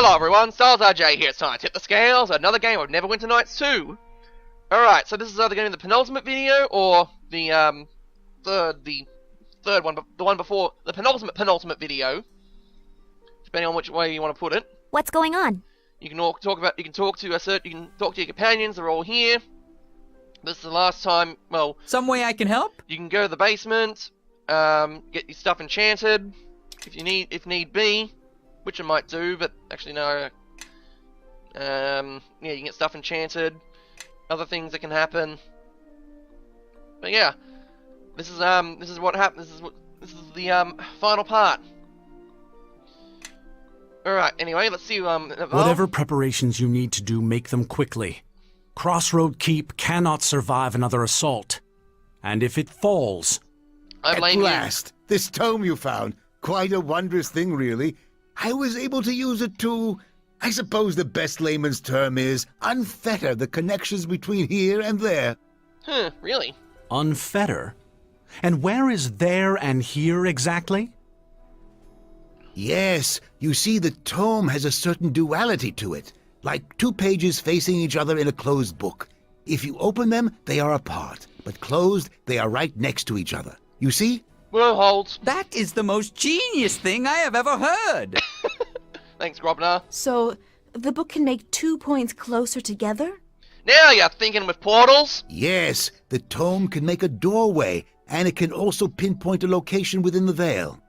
Hello everyone, StarsRJ here. It's time to tip the scales. Another game of Neverwinter Nights 2. Alright, so this is either going to be the penultimate video or the third one, but the one before the penultimate video, depending on which way you want to put it. What's going on? You can talk to your companions. They're all here. This is the last time. Well, some way I can help? You can go to the basement, get your stuff enchanted if need be. Which I might do, but actually no. Yeah, you can get stuff enchanted. Other things that can happen. But yeah, this is what happens. This is the final part. All right. Anyway, let's see. Whatever preparations you need to do, make them quickly. Crossroad Keep cannot survive another assault, and if it falls, I blame you. At last, this tome you found, quite a wondrous thing, really. I was able to use it to, I suppose the best layman's term is, unfetter the connections between here and there. Really? Unfetter? And where is there and here exactly? Yes, you see the tome has a certain duality to it, like two pages facing each other in a closed book. If you open them, they are apart, but closed, they are right next to each other. You see? Wormholes. That is the most genius thing I have ever heard. Thanks, Grobnar. So, the book can make 2 points closer together? Now you're thinking with portals? Yes, the tome can make a doorway, and it can also pinpoint a location within the veil.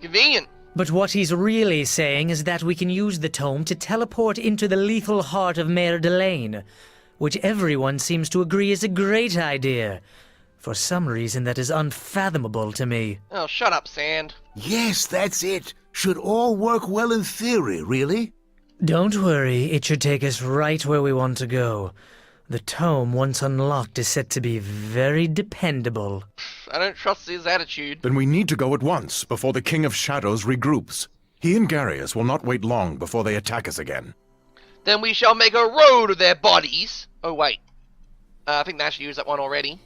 Convenient. But what he's really saying is that we can use the tome to teleport into the lethal heart of Merdelain, which everyone seems to agree is a great idea. For some reason that is unfathomable to me. Oh, shut up, Sand. Yes, that's it. Should all work well in theory, really? Don't worry, it should take us right where we want to go. The tome, once unlocked, is said to be very dependable. I don't trust his attitude. Then we need to go at once, before the King of Shadows regroups. He and Garius will not wait long before they attack us again. Then we shall make a road of their bodies. Oh, wait. I think Nasha used that one already.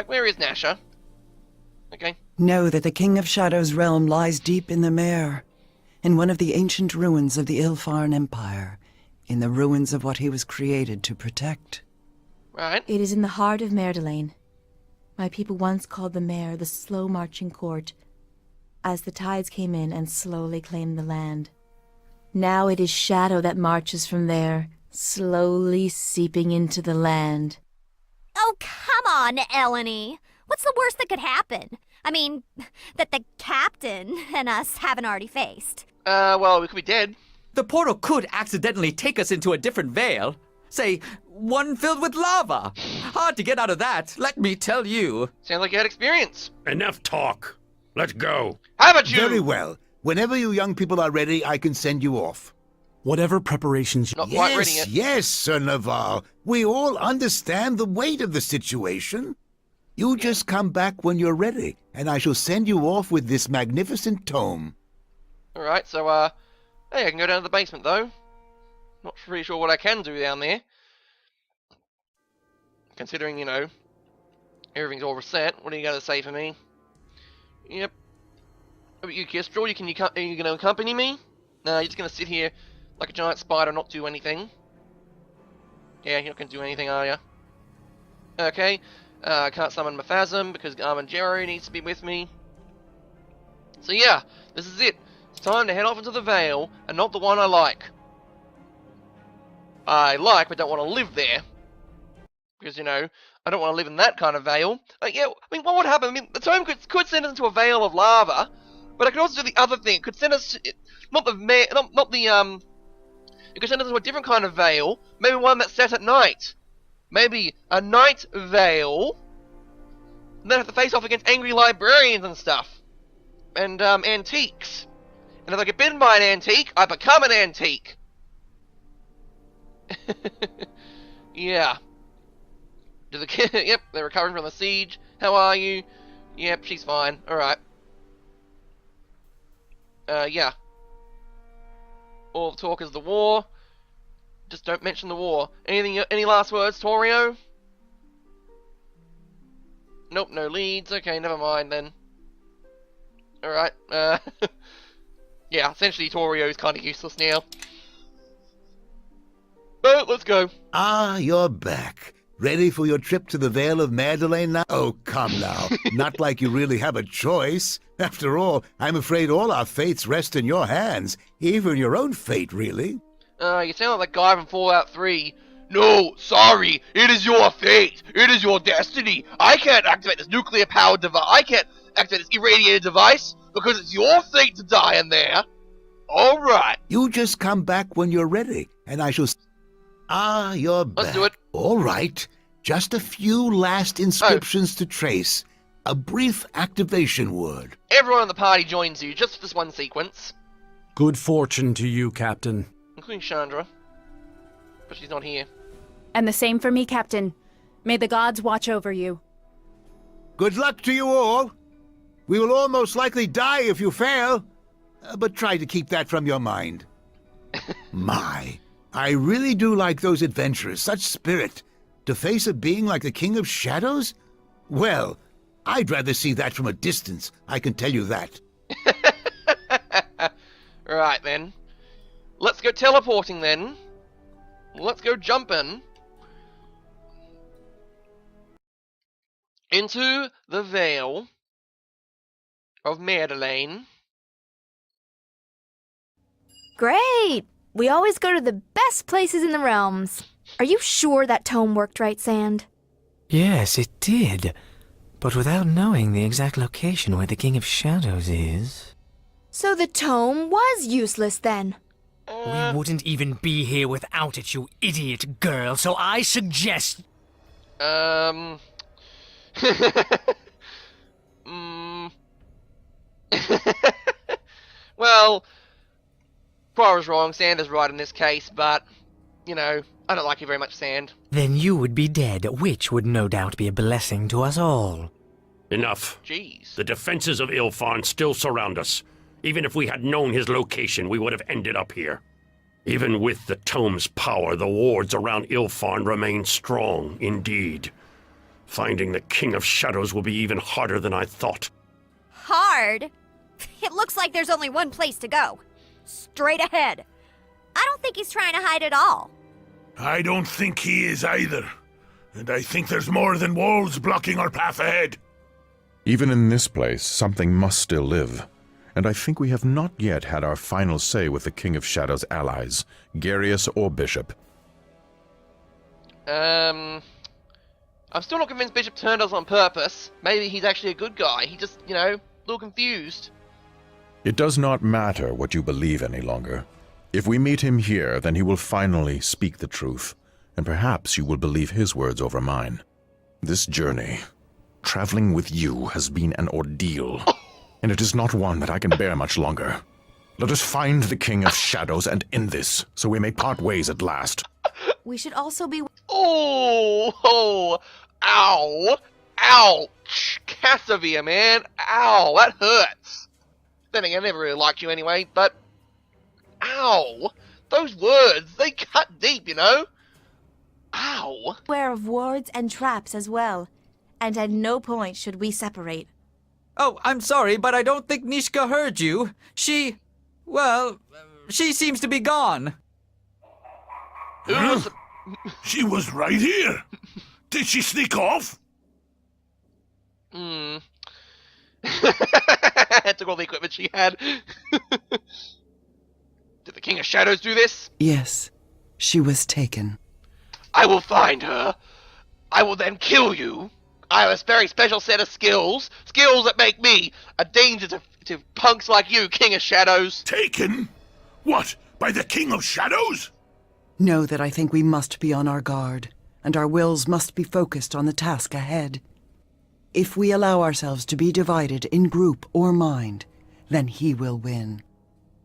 Where is Nasha? Okay. Know that the King of Shadows' realm lies deep in the Mare, in one of the ancient ruins of the Ilfarn Empire, in the ruins of what he was created to protect. Right. It is in the heart of Merdelain. My people once called the Mare the slow-marching court, as the tides came in and slowly claimed the land. Now it is shadow that marches from there, slowly seeping into the land. Oh, come on, Eleni. What's the worst that could happen? I mean, that the captain and us haven't already faced. Well, we could be dead. The portal could accidentally take us into a different veil. Say, one filled with lava. Hard to get out of that, let me tell you. Sounds like you had experience. Enough talk. Let's go. How about you? Very well. Whenever you young people are ready, I can send you off. Whatever preparations you... Not quite ready yet. Yes, Sir Naval. We all understand the weight of the situation. You just come back when you're ready, and I shall send you off with this magnificent tome. Alright, so, hey, I can go down to the basement, though. Not really sure what I can do down there. Considering, you know, everything's all reset. What are you going to say for me? Yep. How about you, Kestrel? Are you going to accompany me? No, you're just going to sit here like a giant spider and not do anything. Yeah, you're not going to do anything, are you? Okay. I can't summon Maphasm because Armanjero needs to be with me. So yeah, this is it. It's time to head off into the Vale, and not the one I like. I like, but don't want to live there. Because, you know, I don't want to live in that kind of Vale. Yeah, I mean, what would happen? I mean, the tome could send us into a Vale of lava, but I could also do the other thing. It could send us to, it could send us to a different kind of Vale. Maybe one that's set at night. Maybe a night Vale. And then have to face off against angry librarians and stuff. And, antiques. And if I get bitten by an antique, I become an antique. Yeah. Yep, they're recovering from the siege. How are you? Yep, she's fine. Alright. Yeah. All the talk is the war. Just don't mention the war. Any last words, Torio? Nope, no leads. Okay, never mind then. Alright, Yeah, essentially Torio's kind of useless now. But let's go. Ah, you're back. Ready for your trip to the Vale of Merdelain now? Oh, come now. Not like you really have a choice. After all, I'm afraid all our fates rest in your hands. Even your own fate, really. You sound like that guy from Fallout 3. No, sorry, it is your fate. It is your destiny. I can't activate this nuclear-powered device. I can't activate this irradiated device because it's your fate to die in there. All right. You just come back when you're ready, and I shall... Ah, you're back. Let's do it. All right. Just a few last inscriptions to trace. A brief activation word. Everyone in the party joins you just for this one sequence, Good fortune to you, Captain. including Chandra. But she's not here. And the same for me, Captain. May the gods watch over you. Good luck to you all. We will all most likely die if you fail. But try to keep that from your mind. My, I really do like those adventurers. Such spirit. To face a being like the King of Shadows? Well, I'd rather see that from a distance, I can tell you that. Right then. Let's go teleporting then. Let's go jumping into the Vale of Merdelain. Great! We always go to the best places in the realms. Are you sure that tome worked right, Sand? Yes, it did. But without knowing the exact location where the King of Shadows is... So the tome was useless then. We wouldn't even be here without it, you idiot girl, so I suggest... Well, Quara's wrong, Sand is right in this case, but, you know, I don't like you very much, Sand. Then you would be dead, which would no doubt be a blessing to us all. Enough. Jeez. The defenses of Ilfarn still surround us. Even if we had known his location, we would have ended up here. Even with the tome's power, the wards around Ilfarn remain strong, indeed. Finding the King of Shadows will be even harder than I thought. Hard? It looks like there's only one place to go. Straight ahead. I don't think he's trying to hide at all. I don't think he is either. And I think there's more than walls blocking our path ahead. Even in this place, something must still live. And I think we have not yet had our final say with the King of Shadows' allies, Garius or Bishop. I'm still not convinced Bishop turned us on purpose. Maybe he's actually a good guy. He just, you know, a little confused. It does not matter what you believe any longer. If we meet him here, then he will finally speak the truth, and perhaps you will believe his words over mine. This journey, traveling with you, has been an ordeal, and it is not one that I can bear much longer. Let us find the King of Shadows and end this, so we may part ways at last. We should also be... Oh, ow, ouch, Cassavia, man, ow, that hurts. Then again, I never really liked you anyway, but, ow, those words, they cut deep, you know? Ow. aware of wards and traps as well. And at no point should we separate. Oh, I'm sorry, but I don't think Nishka heard you. She seems to be gone. Huh? She was right here. Did she sneak off? Took all the equipment she had. Did the King of Shadows do this? Yes, she was taken. I will find her. I will then kill you. I have a very special set of skills. Skills that make me a danger to punks like you, King of Shadows. Taken? What, by the King of Shadows? Know that I think we must be on our guard, and our wills must be focused on the task ahead. If we allow ourselves to be divided in group or mind, then he will win.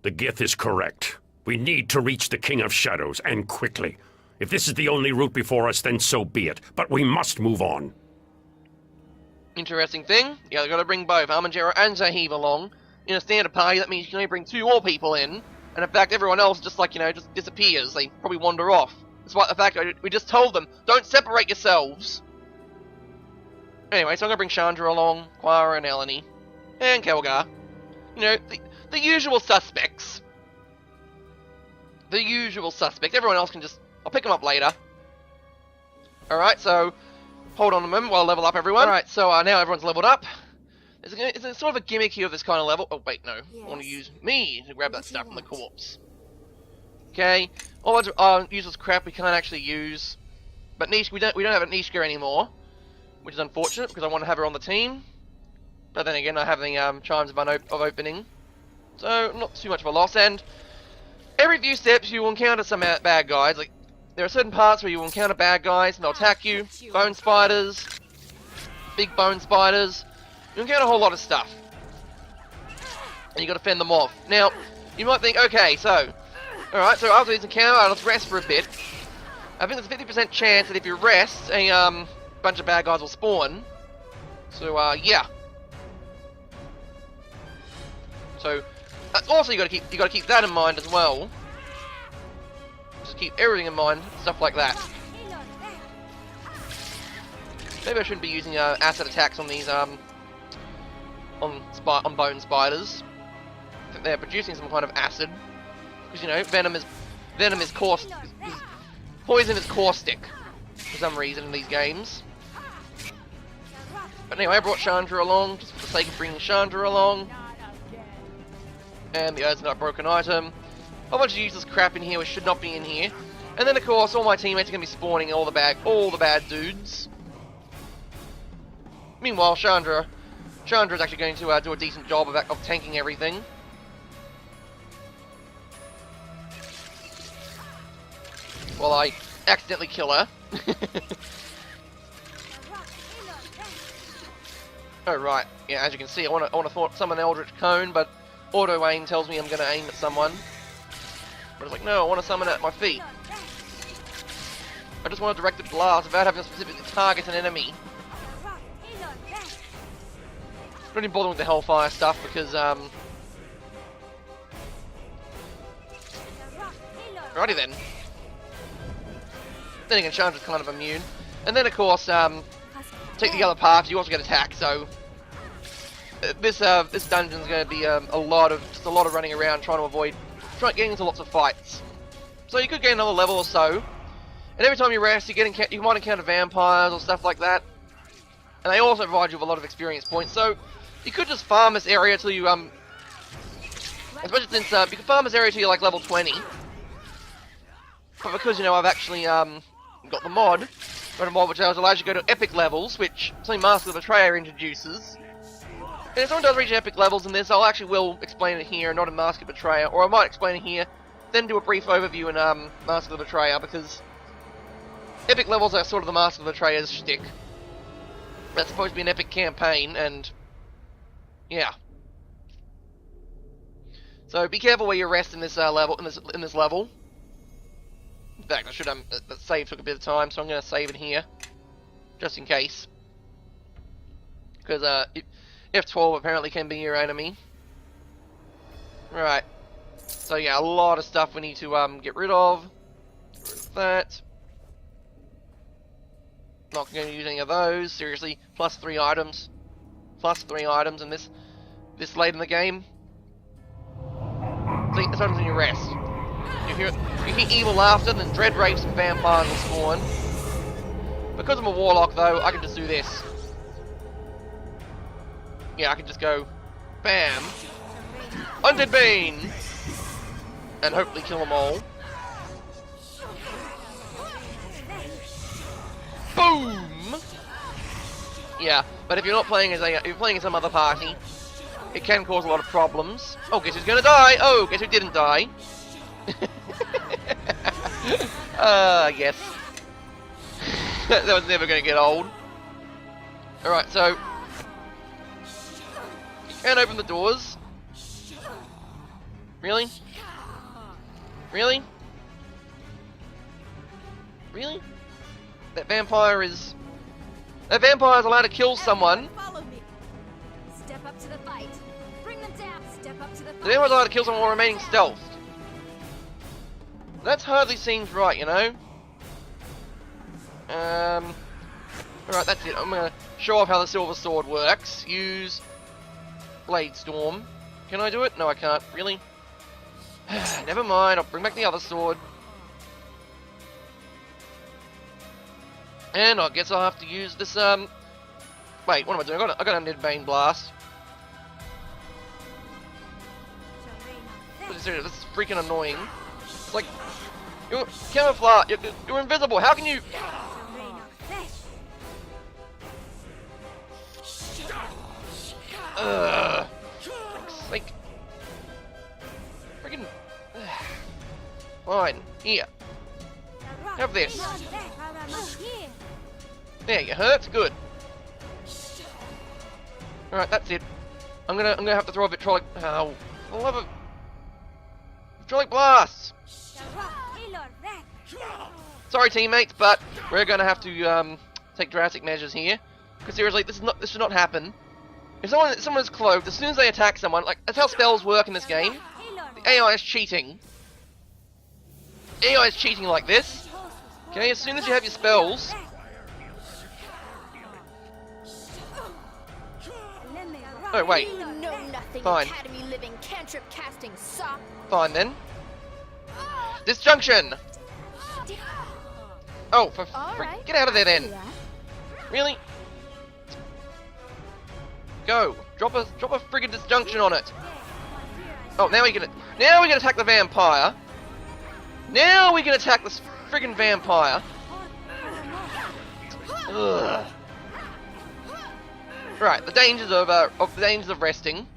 The Gith is correct. We need to reach the King of Shadows, and quickly. If this is the only route before us, then so be it. But we must move on. Interesting thing, you gotta bring both Armanjero and Zaheeb along. In a standard party, that means you can only bring 2 more people in. And in fact, everyone else just just disappears. They probably wander off. Despite the fact that we just told them, don't separate yourselves. Anyway, so I'm gonna bring Chandra along, Quara and Eleni, and Kelgar. You know, the usual suspects. The usual suspects. Everyone else can just... I'll pick them up later. Alright, so... Hold on a moment while I level up everyone. Alright, so now everyone's leveled up. It's a sort of a gimmick here of this kind of level. Oh, wait, no. I want to use me to grab that stuff from the corpse. Okay. All that useless crap we can't actually use. But we don't have a Nishka anymore. Which is unfortunate, because I want to have her on the team. But then again, I have the chimes of opening. So, not too much of a loss. And every few steps, you will encounter some bad guys. Like, there are certain parts where you will encounter bad guys, and they'll attack you. Bone spiders. Big bone spiders. You'll encounter a whole lot of stuff. And you got to fend them off. Now, you might think, okay, so... Alright, so after these encounters, let's rest for a bit. I think there's a 50% chance that if you rest, a bunch of bad guys will spawn. So, yeah. So, also you got to keep that in mind as well. Just keep everything in mind, stuff like that. Maybe I shouldn't be using acid attacks on these on bone spiders. I think they're producing some kind of acid, because you know venom is caustic. Poison is caustic for some reason in these games. But anyway, I brought Chandra along just for the sake of bringing Chandra along. And the Earth's not a broken item. A whole bunch of useless crap in here which should not be in here. And then of course all my teammates are going to be spawning all the bad dudes. Meanwhile, Chandra is actually going to do a decent job of tanking everything. Well, I accidentally kill her. Oh right, yeah. As you can see, I want to summon Eldritch Cone, but auto aim tells me I'm going to aim at someone. But it's like, no, I want to summon it at my feet. I just want to direct a blast without having to specifically target an enemy. Not even bothering with the Hellfire stuff because righty then. Then again, Chandra's kind of immune. And then of course, take the other path, you also get attacked, so this dungeon's going to be a lot of running around trying getting into lots of fights. So you could get another level or so, and every time you rest, you might encounter vampires or stuff like that, and they also provide you with a lot of experience points. So you could just farm this area till you especially since you can farm this area till you're like level 20. But because you know I've actually got the mod which allows you to go to epic levels, which something Master of the Betrayer introduces. And if someone does reach epic levels in this, I'll actually will explain it here, not in Master of the Betrayer, or I might explain it here, then do a brief overview in Master of the Betrayer, because epic levels are sort of the Master of the Betrayer's shtick. That's supposed to be an epic campaign, and yeah. So be careful where you rest in this level. In this level. In fact, I should the save took a bit of time, so I'm going to save it here, just in case. Because F12 apparently can be your enemy. Right. So yeah, a lot of stuff we need to get rid of. Get rid of that. Not going to use any of those. Seriously, plus 3 items. Plus 3 items in this late in the game. See, that's what happens when you rest. You hear evil laughter, then dread rapes and vampires will spawn. Because I'm a warlock, though, I can just do this. Yeah, I can just go, bam, Undead Bane, and hopefully kill them all. Boom! Yeah, but if you're not playing if you're playing as some other party, it can cause a lot of problems. Oh, guess who's gonna die? Oh, guess who didn't die? Yes. That was never gonna get old. Alright, so you can't open the doors. Really? Really? Really? That vampire is allowed to kill someone. Follow me. Step up to the fight. Bring them down. Step up to the fight. The vampire's allowed to kill someone while remaining stealth. That hardly seems right, you know? Alright, that's it. I'm gonna show off how the Silver Sword works. Use Blade Storm. Can I do it? No, I can't. Really? Never mind. I'll bring back the other sword. And I guess I'll have to use this, Wait, what am I doing? I got a Neverwinter blast. This is freaking annoying. It's like, you're camouflage. You're invisible. How can you... Like, freaking. Fine. Here. Have this. There, you hurt. Good. All right, that's it. I'm gonna have to throw a vitrolic. Oh, I love it. Vitrolic blast. Sorry, teammates, but we're gonna have to take drastic measures here. Because seriously, this should not happen. If someone is clothed, as soon as they attack someone, like that's how spells work in this game. The AI is cheating. AI is cheating like this. Okay, as soon as you have your spells. Oh wait. Fine. Fine then. Disjunction. Oh, get out of there then. Really? Go. Drop a friggin' disjunction on it. Oh, now we can attack the vampire. Now we can attack this friggin' vampire. Ugh. Right, the dangers of resting.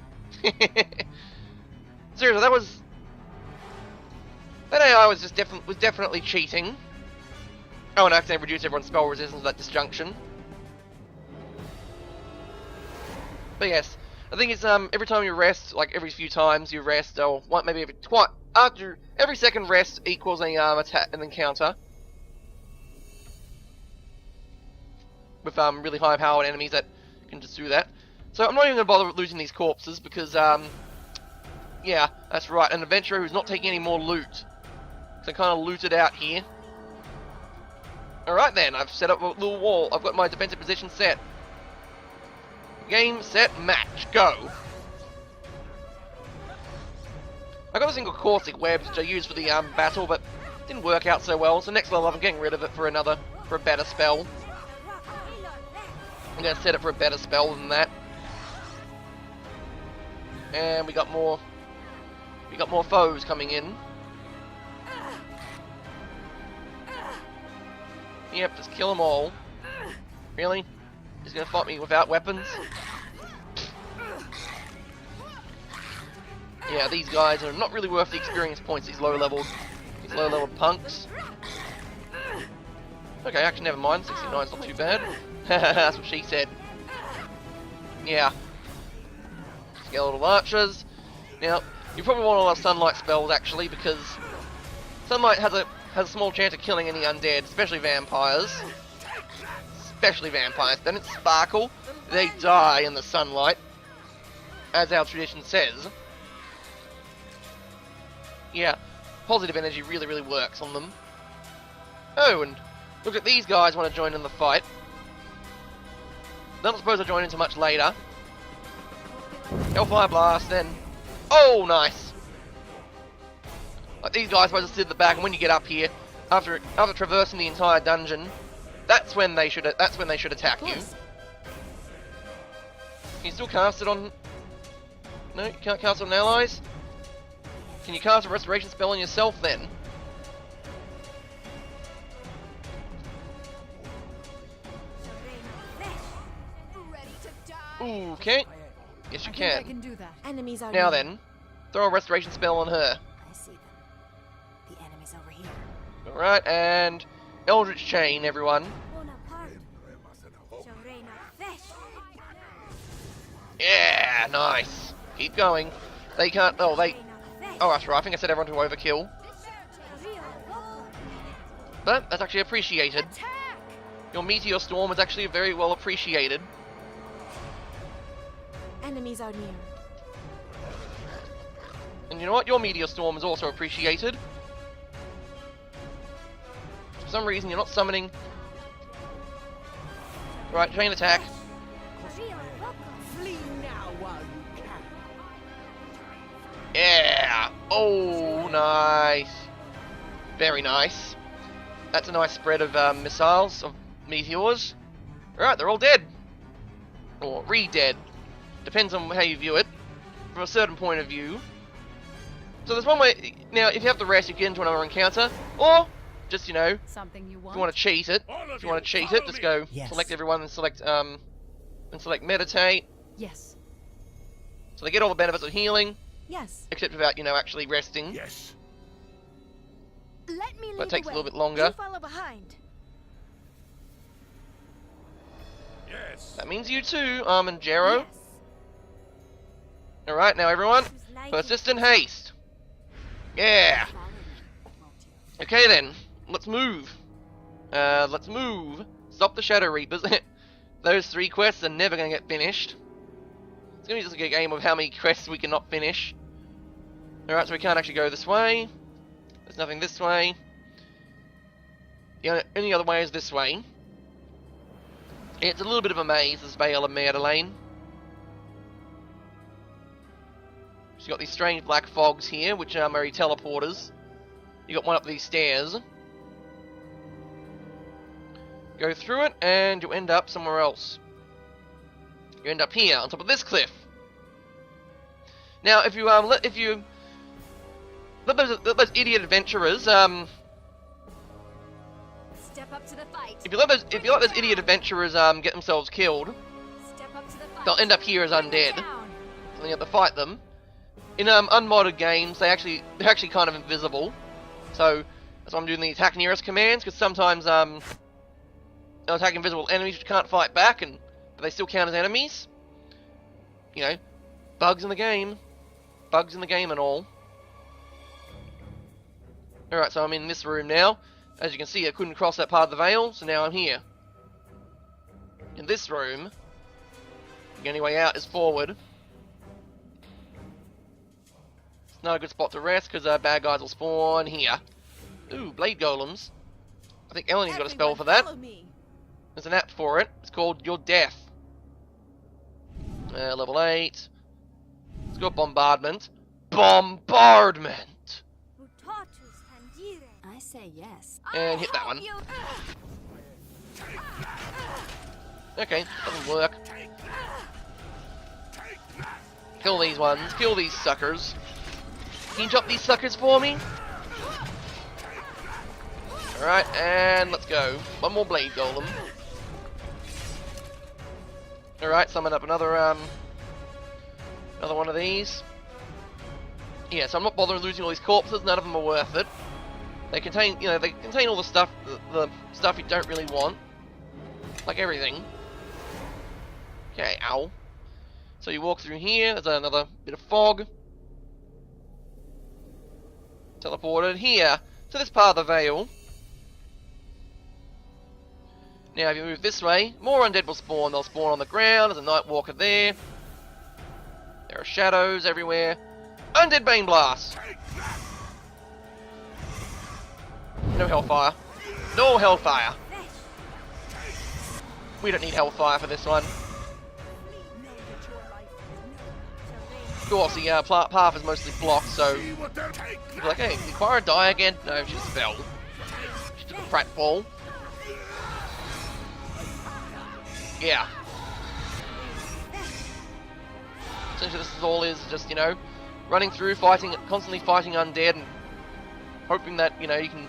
Seriously, that AI was definitely cheating. Oh, and I accidentally reduced everyone's spell resistance to that disjunction. But yes, I think it's every time you rest, like every few times you rest, or maybe every second rest equals an encounter with really high powered enemies that can just do that. So I'm not even gonna bother losing these corpses because yeah, that's right, an adventurer who's not taking any more loot. So kind of looted out here. Alright then, I've set up a little wall. I've got my defensive position set. Game, set, match, go. I got a single caustic web which I used for the battle, but didn't work out so well. So next level I'm getting rid of it for a better spell. I'm gonna set it for a better spell than that. And we got more foes coming in. Yep, just kill them all. Really? He's gonna fight me without weapons? Yeah, these guys are not really worth the experience points, these low level punks. Okay, actually never mind, 69's not too bad. That's what she said. Yeah. Skeletal archers. Now, you probably want all our sunlight spells actually, because sunlight has a small chance of killing any undead, especially vampires. Then it's sparkle. They die in the sunlight, as our tradition says. Yeah, positive energy really, really works on them. Oh, and look at these guys want to join in the fight. Not supposed to join in too much later. Hellfire blast, then. Oh, nice. Like these guys supposed to sit at the back, and when you get up here, after traversing the entire dungeon, that's when they should attack you. Can you still cast it on? No, you can't cast it on allies. Can you cast a restoration spell on yourself then? Okay. Yes, you can. Enemies are Now near. then, throw a restoration spell on her. I see them. The enemy's over here. Alright, and Eldritch Chain, everyone. Yeah, nice. Keep going. They can't. Oh, that's right. I think I said everyone to overkill. But that's actually appreciated. Your meteor storm is actually very well appreciated. Enemies are near. And you know what? Your meteor storm is also appreciated. For some reason, you're not summoning. Right, chain attack. Yeah! Oh, nice. Very nice. That's a nice spread of missiles, of meteors. Alright, they're all dead. Or re-dead. Depends on how you view it. From a certain point of view. So there's one way... Now, if you have to rest, you get into another encounter. Or, just, you know, Something you if want? you want to cheat it. If you want to cheat it, just go select everyone and select meditate. Yes. So they get all the benefits of healing. Yes. Except without, you know, actually resting. Yes. Let me lead But it takes the a little way. bit longer. You follow behind. Yes. That means you too, and Jero. Yes. Alright, now everyone. Who's like Persistent haste. Yeah. Okay then. Let's move. Let's move. Stop the Shadow Reapers. Those 3 quests are never going to get finished. It's going to be just a game of how many quests we cannot finish. Alright, so we can't actually go this way. There's nothing this way. The only other way is this way. It's a little bit of a maze, this Vale of Merdelain. So you got these strange black fogs here, which are teleporters. You got one up these stairs. Go through it, and you end up somewhere else. You end up here, on top of this cliff. Now, if you let those idiot adventurers Step up to the fight. if you let those idiot adventurers get themselves killed, Step up to the fight. they'll end up here as Bring them undead. down. And you have to fight them. In unmodded games, they're actually kind of invisible. So that's why I'm doing the attack nearest commands, because sometimes they'll attack invisible enemies which can't fight back, but they still count as enemies. You know, bugs in the game and all. Alright, so I'm in this room now. As you can see, I couldn't cross that part of the veil, so now I'm here. In this room, the only way out is forward. It's not a good spot to rest, because bad guys will spawn here. Ooh, blade golems. I think Eleni's got a spell for that. There's an app for it. It's called Your Death. Level 8. Let's go bombardment. Bombardment! I say yes. And hit that one. Okay, doesn't work. Kill these ones. Kill these suckers. Can you drop these suckers for me? Alright, and let's go. One more blade golem. Alright, summon up another one of these. Yeah, so I'm not bothering losing all these corpses, none of them are worth it. They contain, you know, all the stuff you don't really want. Like everything. Okay, ow. So you walk through here, there's another bit of fog. Teleported here to this part of the veil. Now if you move this way, more undead will spawn. They'll spawn on the ground, there's a night walker there. There are shadows everywhere. Undead Bane Blast! No Hellfire. No Hellfire! We don't need Hellfire for this one. Of course, the path is mostly blocked, so... You're like, hey, did Quara die again? No, she just fell. She took a pratfall. Yeah. Essentially this is all is just, you know, running through, constantly fighting undead and hoping that, you know, you can...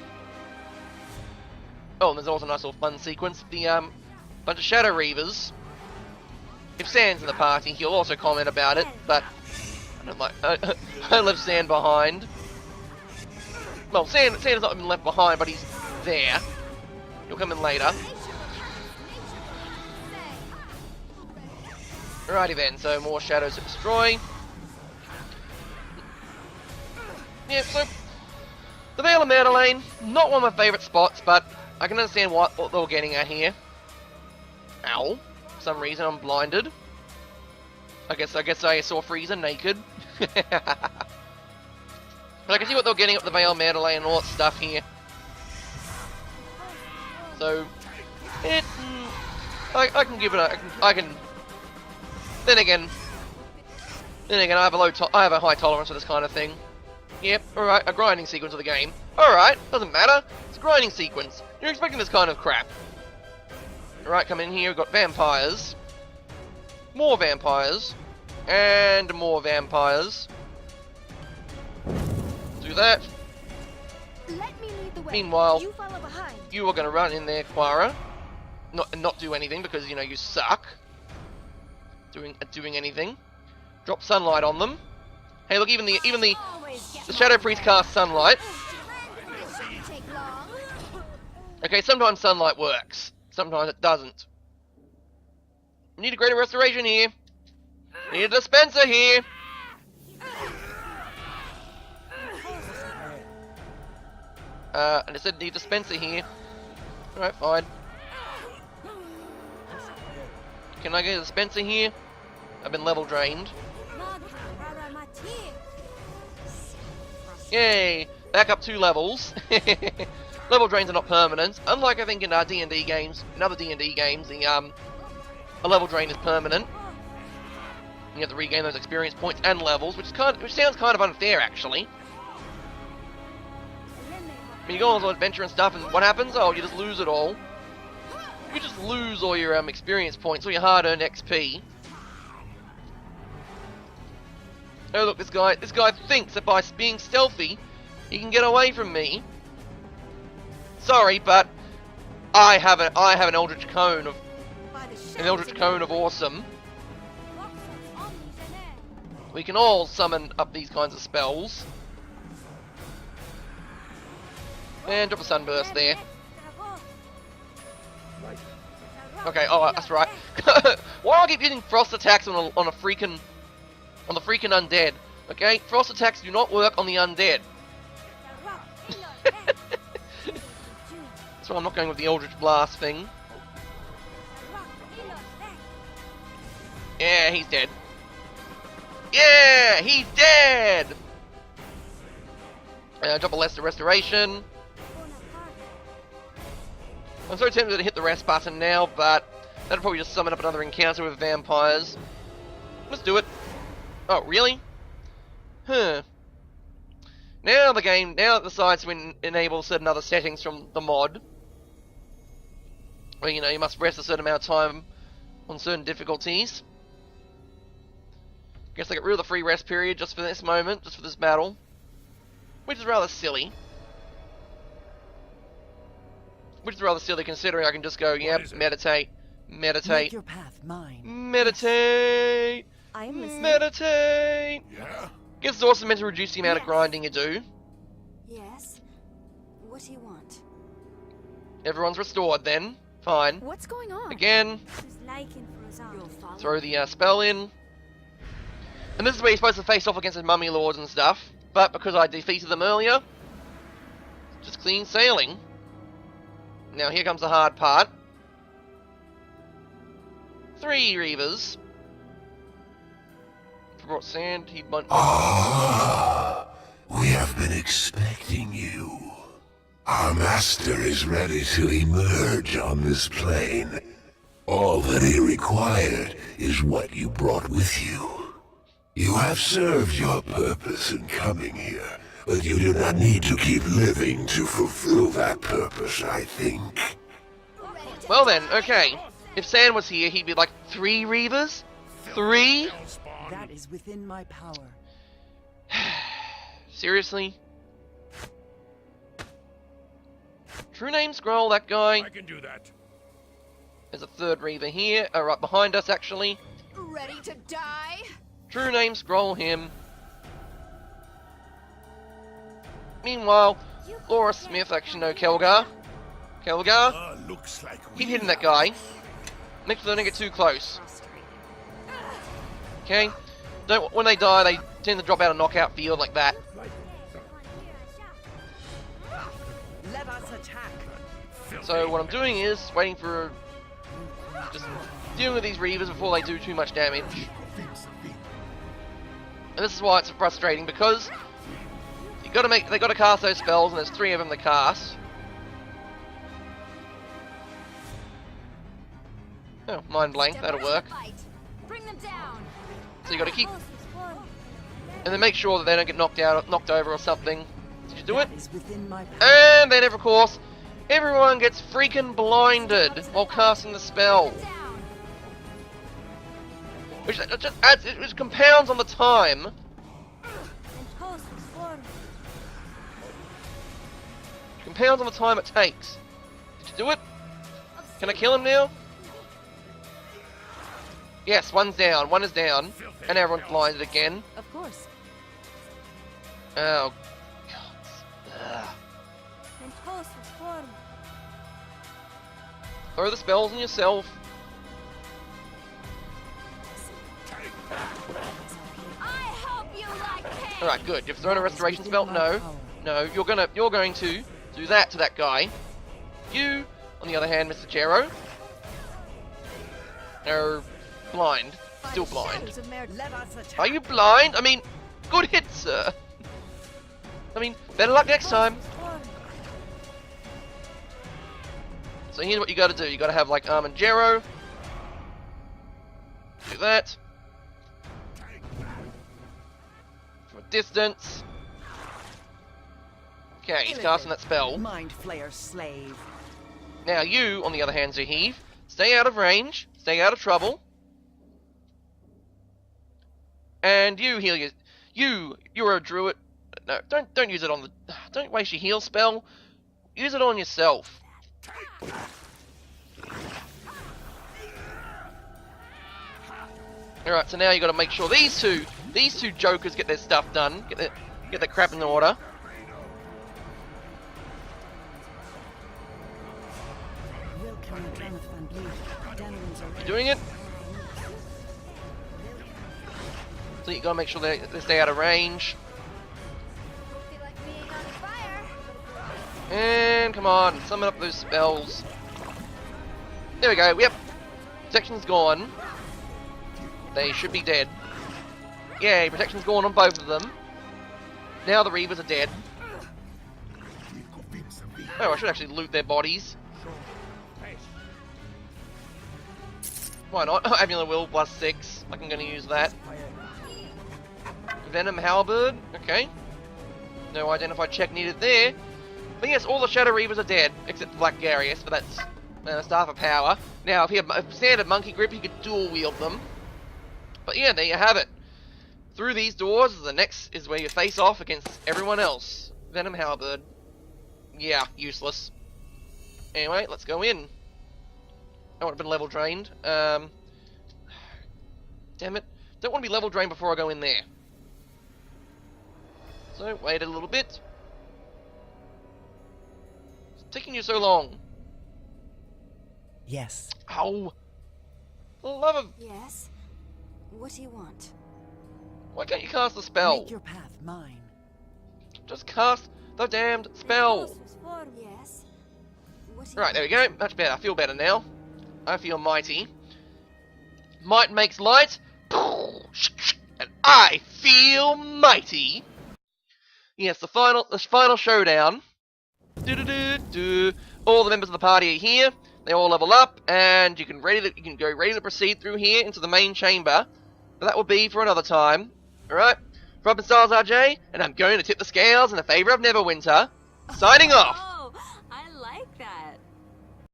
Oh, and there's also a nice little fun sequence. The, bunch of Shadow Reavers. If Sand's in the party, he'll also comment about it, but... I don't like... I left Sand behind. Well, Sand has not been left behind, but he's there. He'll come in later. Alrighty then, so more shadows to destroy. Yeah, so the Vale of Merdelain, not one of my favourite spots, but I can understand what they were getting at here. Ow. For some reason I'm blinded. I guess I saw Frieza naked. But I can see what they were getting at the Vale of Merdelain and all that stuff here. So I can give it a... I can... Then again, Then again, I have a high tolerance for this kind of thing. Yep, alright, a grinding sequence of the game. Alright, doesn't matter. It's a grinding sequence. You're expecting this kind of crap. Alright, come in here, we've got vampires. More vampires. And more vampires. Do that. Let me lead the way. Meanwhile, You follow behind. you are going to run in there, Quara. Not do anything because, you know, you suck. Doing anything. Drop sunlight on them. Hey, look, even the Shadow Priest casts sunlight. Okay, sometimes sunlight works. Sometimes it doesn't. We need a greater restoration here. We need a dispenser here. I just said need a dispenser here. Alright, fine. Can I get a dispenser here? I've been level drained. Yay! Back up 2 levels. Level drains are not permanent. Unlike I think in D&D games, in other D&D games, a level drain is permanent. You have to regain those experience points and levels, which sounds kind of unfair actually. I mean, you go on an adventure and stuff, and what happens? Oh, you just lose it all. You just lose all your experience points, all your hard-earned XP. Oh look, this guy thinks that by being stealthy, he can get away from me. Sorry, but I have an Eldritch Cone of awesome. We can all summon up these kinds of spells. And drop a sunburst there. Okay, oh that's right. Why do I keep using frost attacks on the freaking undead? Okay, frost attacks do not work on the undead. So I'm not going with the Eldritch Blast thing. Yeah, he's dead. Yeah, he's dead! Drop a lesser restoration. I'm so tempted to hit the rest button now, but that'll probably just summon up another encounter with vampires. Let's do it. Oh, really? Huh. Now the game decides to enable certain other settings from the mod. Where, you know, you must rest a certain amount of time on certain difficulties. Guess I get rid of the free rest period just for this moment, just for this battle. Which is rather silly. Which is rather silly considering I can just go, yep, meditate, Make your path mine. meditate, I'm listening. meditate. Yeah? Guess it's also meant to reduce the amount of grinding you do. Yes. What do you want? Everyone's restored then. Fine. What's going on? Again, throw the spell in. And this is where you're supposed to face off against the mummy lords and stuff. But because I defeated them earlier, just clean sailing. Now here comes the hard part. 3 Reavers. Brought sand, he bunt. Ah, we have been expecting you. Our master is ready to emerge on this plane. All that he required is what you brought with you. You have served your purpose in coming here, but you do not need to keep living to fulfill that purpose, I think. Well then, okay. If Sand was here, he'd be like 3 Reavers? 3? That is within my power. Seriously? True name scroll, that guy. I can do that. There's a 3rd Reaver here, right behind us actually. Ready to die? True name scroll him. Meanwhile, Laura Smith, actually no, Kelgar. Looks like Keep hitting that guy. Make sure they don't get too close. Okay? When they die, they tend to drop out a knockout field like that. Let us attack. So what I'm doing is waiting for just dealing with these Reavers before they do too much damage. And this is why it's frustrating because they gotta cast those spells and there's 3 of them to cast. Oh, mind blank, that'll work. Bring them down. So you gotta keep And then make sure that they don't get knocked over or something. Did you do it? Is within my power. And then, of course, everyone gets freaking blinded while casting the spell. Which just adds, it compounds on the time. Compounds on the time it takes. Did you do it? Can I kill him now? Yes, one's down. One is down. And everyone's blinded again. Of course. Oh, God. Throw the spells on yourself. Alright, good. You've thrown a restoration spell? No. No, you're going to do that to that guy. You, on the other hand, Mr. Jero, are blind. Still blind. Are you blind? I mean, good hit, sir. I mean, better luck next time. So here's what you gotta do. You gotta have, like, Arm and Jero. Do that. From a distance. Okay, he's casting that spell. Mind flayer slave. Now you, on the other hand, Zaheev, stay out of range, stay out of trouble. And you heal you're a druid. No, don't use it on the, don't waste your heal spell. Use it on yourself. Alright, so now you gotta make sure these two jokers get their stuff done, get their crap in order. You doing it? So you gotta make sure they stay out of range. And come on, summon up those spells. There we go, yep. Protection's gone. They should be dead. Yay, protection's gone on both of them. Now the Reavers are dead. Oh, I should actually loot their bodies. Why not? Amulet Will +6. I'm gonna use that. Venom Halberd. Okay. No identified check needed there. But yes, all the Shadow Reavers are dead, except Black Garius, but that's a Staff of Power. Now, if he had a standard Monkey Grip, he could dual wield them. But yeah, there you have it. Through these doors, the next is where you face off against everyone else. Venom Halberd. Yeah, useless. Anyway, let's go in. I want to be level drained. Damn it. Don't want to be level drained before I go in there. So, wait a little bit. It's taking you so long. Yes. Ow. For the love of... Yes? What do you want? Why can't you cast the spell? Make your path mine. Just cast the damned spell. Yes. Right, there we go. Much better. I feel better now. I feel mighty. Might makes light. And I feel mighty. Yes, the final showdown. All the members of the party are here. They all level up, and you can go ready to proceed through here into the main chamber. But that will be for another time. Alright? Robin Styles RJ, and I'm going to tip the scales in the favour of Neverwinter. Signing off!